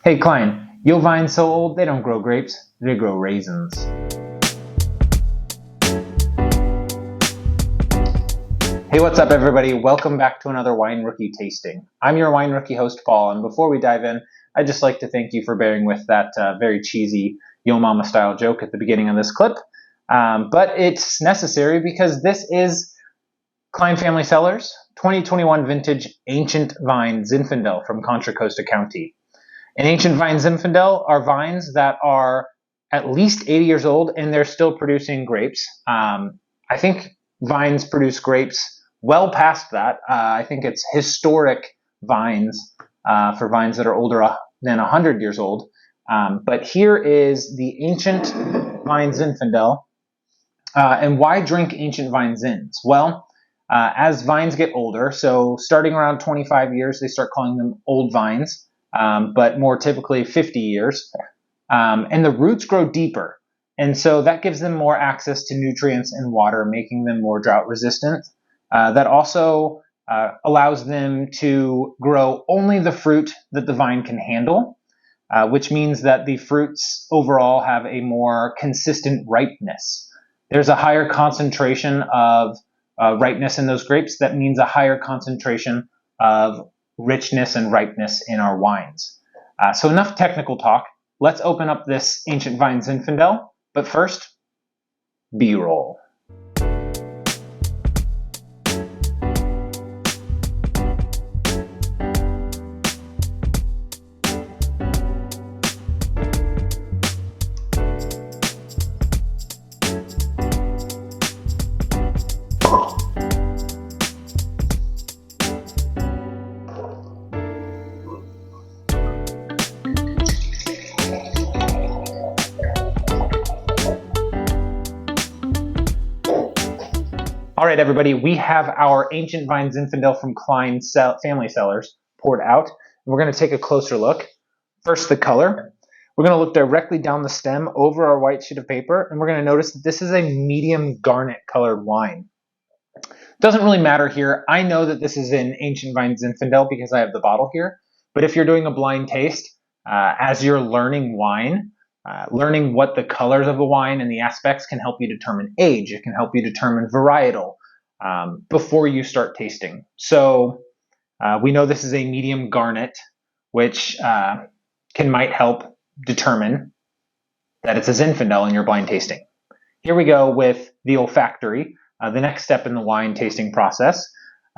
Hey Cline, your vines so old they don't grow grapes, they grow raisins. Hey, what's up everybody? Welcome back to another Wine Rookie tasting. I'm your Wine Rookie host Paul, and before we dive in, I'd just like to thank you for bearing with that very cheesy Yo Mama style joke at the beginning of this clip. But it's necessary because this is Cline Family Cellars 2021 vintage Ancient Vine Zinfandel from Contra Costa County. And Ancient Vine Zinfandel are vines that are at least 80 years old and they're still producing grapes. I think vines produce grapes well past that. I think it's historic vines for vines that are older than 100 years old. But here is the Ancient Vine Zinfandel. And why drink Ancient Vine Zins? Well, as vines get older, so starting around 25 years, they start calling them old vines. But more typically 50 years. And the roots grow deeper. And so that gives them more access to nutrients and water, making them more drought resistant. That also allows them to grow only the fruit that the vine can handle, which means that the fruits overall have a more consistent ripeness. There's a higher concentration of ripeness in those grapes. That means a higher concentration of richness and ripeness in our wines. So enough technical talk. Let's open up this Ancient Vine Zinfandel. But first, B-roll. All right, everybody, we have our Ancient Vine Zinfandel from Cline Family Cellars poured out. We're going to take a closer look. First, the color. We're going to look directly down the stem over our white sheet of paper, and we're going to notice that this is a medium garnet colored wine. Doesn't really matter here. I know that this is an Ancient Vine Zinfandel because I have the bottle here, but if you're doing a blind taste, as you're learning wine, learning what the colors of the wine and the aspects can help you determine age. It can help you determine varietal before you start tasting. So we know this is a medium garnet, which might help determine that it's a Zinfandel in your blind tasting. Here we go with the olfactory, the next step in the wine tasting process.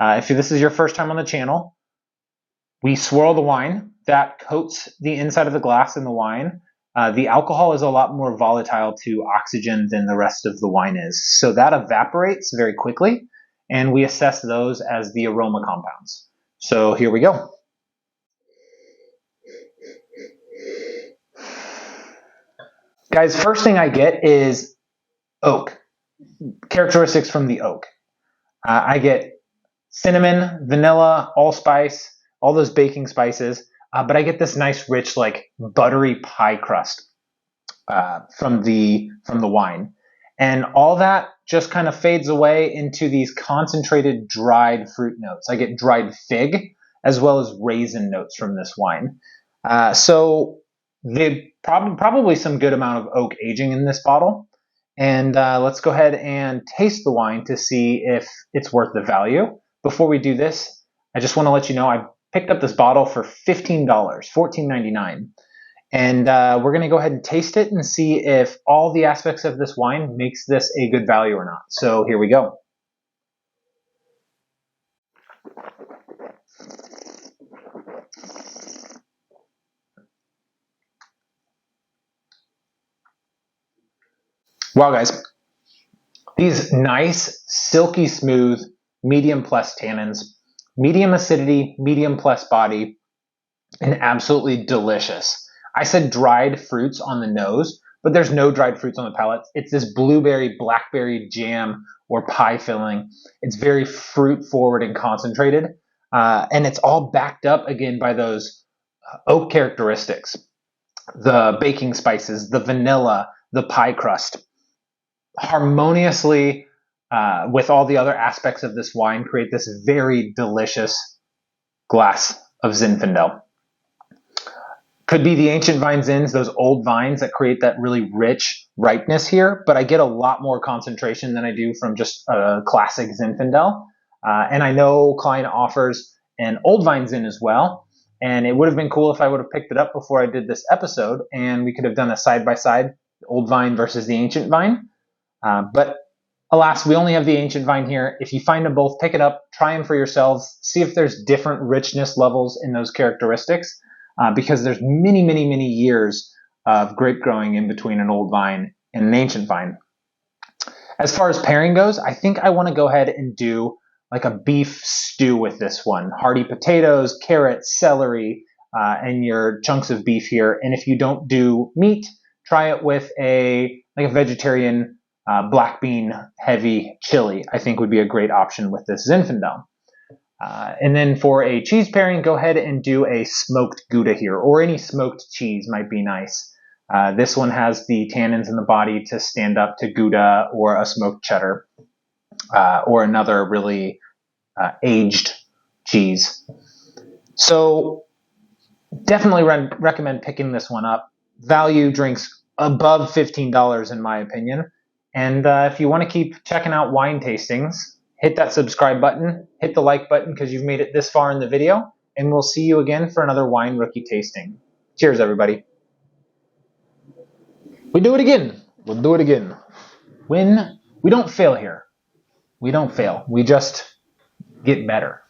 If this is your first time on the channel, we swirl the wine. That coats the inside of the glass in the wine. The alcohol is a lot more volatile to oxygen than the rest of the wine is. So that evaporates very quickly, and we assess those as the aroma compounds. So here we go. Guys, first thing I get is oak, characteristics from the oak. I get cinnamon, vanilla, allspice, all those baking spices. But I get this nice, rich, like buttery pie crust from the wine, and all that just kind of fades away into these concentrated dried fruit notes. I get dried fig as well as raisin notes from this wine. So they probably some good amount of oak aging in this bottle. And let's go ahead and taste the wine to see if it's worth the value. Before we do this, I just want to let you know I picked up this bottle for $15, $14.99. And we're going to go ahead and taste it and see if all the aspects of this wine makes this a good value or not. So here we go. Wow, guys. These nice, silky smooth, medium plus tannins, medium acidity, medium plus body, and absolutely delicious. I said dried fruits on the nose, but there's no dried fruits on the palate. It's this blueberry, blackberry jam or pie filling. It's very fruit forward and concentrated. And it's all backed up again by those oak characteristics. The baking spices, the vanilla, the pie crust. Harmoniously with all the other aspects of this wine create this very delicious glass of Zinfandel. Could be the ancient vine Zins, those old vines that create that really rich ripeness here, but I get a lot more concentration than I do from just a classic Zinfandel. And I know Cline offers an old vine Zin as well, and it would have been cool if I would have picked it up before I did this episode, and we could have done a side-by-side, old vine versus the ancient vine. But alas, we only have the ancient vine here. If you find them both, pick it up, try them for yourselves, see if there's different richness levels in those characteristics. Because there's many, many, many years of grape growing in between an old vine and an ancient vine. As far as pairing goes, I think I want to go ahead and do like a beef stew with this one. Hearty potatoes, carrots, celery, and your chunks of beef here. And if you don't do meat, try it with a vegetarian black bean heavy chili. I think would be a great option with this Zinfandel. And then for a cheese pairing, go ahead and do a smoked Gouda here, or any smoked cheese might be nice. This one has the tannins in the body to stand up to Gouda or a smoked cheddar, or another really aged cheese. So definitely recommend picking this one up. Value drinks above $15 in my opinion. And if you want to keep checking out wine tastings, hit that subscribe button, hit the like button because you've made it this far in the video, and we'll see you again for another Wine Rookie tasting. Cheers, everybody. We do it again. We'll do it again. We don't fail here. We don't fail. We just get better.